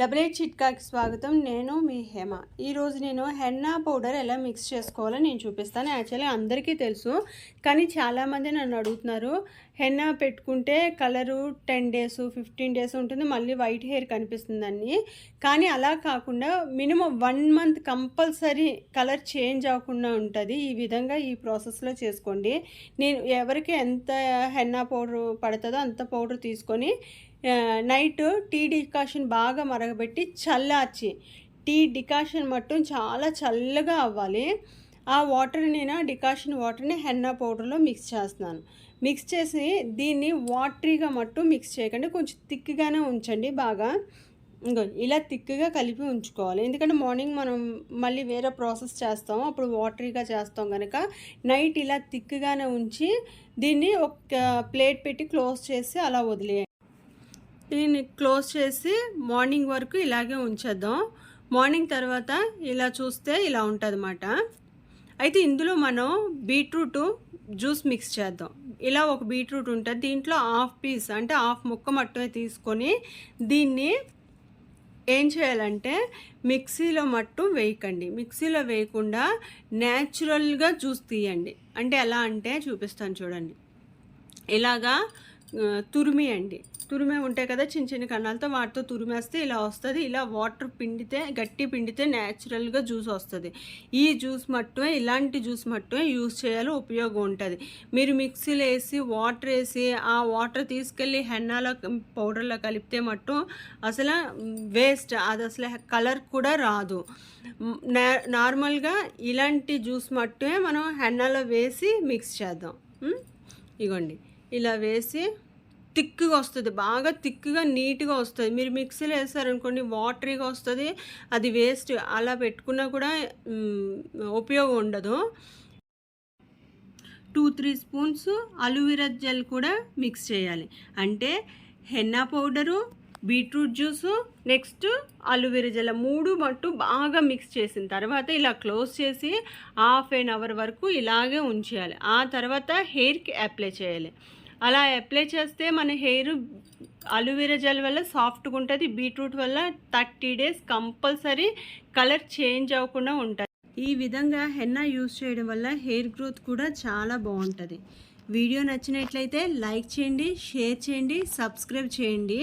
Double eight చిట్కాకి స్వాగతం. నేను మీ హేమ. ఈరోజు నేను హెన్నా పౌడర్ ఎలా మిక్స్ చేసుకోవాలో నేను చూపిస్తాను. యాక్చువల్లీ అందరికీ తెలుసు, కానీ చాలామంది నన్ను అడుగుతున్నారు. హెన్నా పెట్టుకుంటే కలరు 10 డేస్ 15 డేస్ ఉంటుంది, మళ్ళీ వైట్ హెయిర్ కనిపిస్తుందని. కానీ అలా కాకుండా minimum 1 month compulsory colour change అవ్వకుండా ఉంటుంది. ఈ విధంగా ఈ ప్రాసెస్లో చేసుకోండి. నేను ఎవరికి ఎంత హెన్నా పౌడర్ పడుతుందో అంత పౌడర్ తీసుకొని నైట్ టీ డికాషన్ బాగా మరగబెట్టి చల్లార్చి, టీ డికాషన్ మట్టం చాలా చల్లగా అవ్వాలి. ఆ వాటర్ నేను డికాషన్ వాటర్ని హెన్నా పౌడర్లో మిక్స్ చేస్తున్నాను. మిక్స్ చేసి దీన్ని వాటరీగా మట్టు మిక్స్ చేయకండి, కొంచెం థిక్గానే ఉంచండి. బాగా ఇంకో ఇలా థిక్గా కలిపి ఉంచుకోవాలి. ఎందుకంటే మార్నింగ్ మనం మళ్ళీ వేరే ప్రాసెస్ చేస్తాం, అప్పుడు వాటరీగా చేస్తాం కనుక నైట్ ఇలా థిక్గానే ఉంచి దీన్ని ఒక ప్లేట్ పెట్టి క్లోజ్ చేసి అలా వదిలేయండి. దీన్ని క్లోజ్ చేసి మార్నింగ్ వరకు ఇలాగే ఉంచేద్దాం. మార్నింగ్ తర్వాత ఇలా చూస్తే ఇలా ఉంటుంది అన్నమాట. అయితే ఇందులో మనం బీట్రూట్ జ్యూస్ మిక్స్ చేద్దాం. ఇలా ఒక బీట్రూట్ ఉంటుంది, దీంట్లో హాఫ్ పీస్ అంటే హాఫ్ ముక్క మట్టుమే తీసుకొని దీన్ని ఏం చేయాలంటే మిక్సీలో మట్టు వేయకండి. మిక్సీలో వేయకుండా న్యాచురల్గా జ్యూస్ తీయండి. అంటే ఎలా అంటే చూపిస్తాను చూడండి. ఇలాగా తురిమియండి. తురిమే ఉంటాయి కదా చిన్న చిన్న కన్నాలతో, వాటితో తురిమేస్తే ఇలా వస్తుంది. ఇలా వాటర్ పిండితే, గట్టి పిండితే న్యాచురల్గా జ్యూస్ వస్తుంది. ఈ జ్యూస్ మట్టుమే, ఇలాంటి జ్యూస్ మట్టుమే యూజ్ చేయాలి, ఉపయోగం ఉంటుంది. మీరు మిక్సీలో వేసి వాటర్ వేసి ఆ వాటర్ తీసుకెళ్ళి హెన్నాలో పౌడర్లో కలిపితే మట్టు అసలు వేస్ట్, అది అసలు కలర్ కూడా రాదు. నార్మల్గా ఇలాంటి జ్యూస్ మట్టుమే మనం హెన్నాలో వేసి మిక్స్ చేద్దాం. ఇగోండి ఇలా వేసి థిక్గా వస్తుంది, బాగా థిక్గా నీట్గా వస్తుంది. మీరు మిక్సీలో వేసారనుకోండి వాటరీగా వస్తుంది, అది వేస్ట్. అలా పెట్టుకున్నా కూడా ఉపయోగం ఉండదు. 2-3 స్పూన్స్ అలోవెరా జెల్ కూడా మిక్స్ చేయాలి. అంటే henna powder, beetroot juice, next aloe vera gel 3 మట్టు బాగా మిక్స్ చేసిన తర్వాత ఇలా క్లోజ్ చేసి ½ అవర్ వరకు ఇలాగే ఉంచేయాలి. ఆ తర్వాత హెయిర్కి అప్లై చేయాలి. అలా అప్లై చేస్తే మన హెయిర్ అలోవెరా జెల్ వల్ల సాఫ్ట్గా ఉంటుంది, బీట్రూట్ వల్ల 30 డేస్ కంపల్సరీ కలర్ చేంజ్ అవ్వకుండా ఉంటుంది. ఈ విధంగా హెన్నా యూజ్ చేయడం వల్ల హెయిర్ గ్రోత్ కూడా చాలా బాగుంటుంది. వీడియో నచ్చినట్లయితే లైక్ చేయండి, షేర్ చేయండి, సబ్స్క్రైబ్ చేయండి.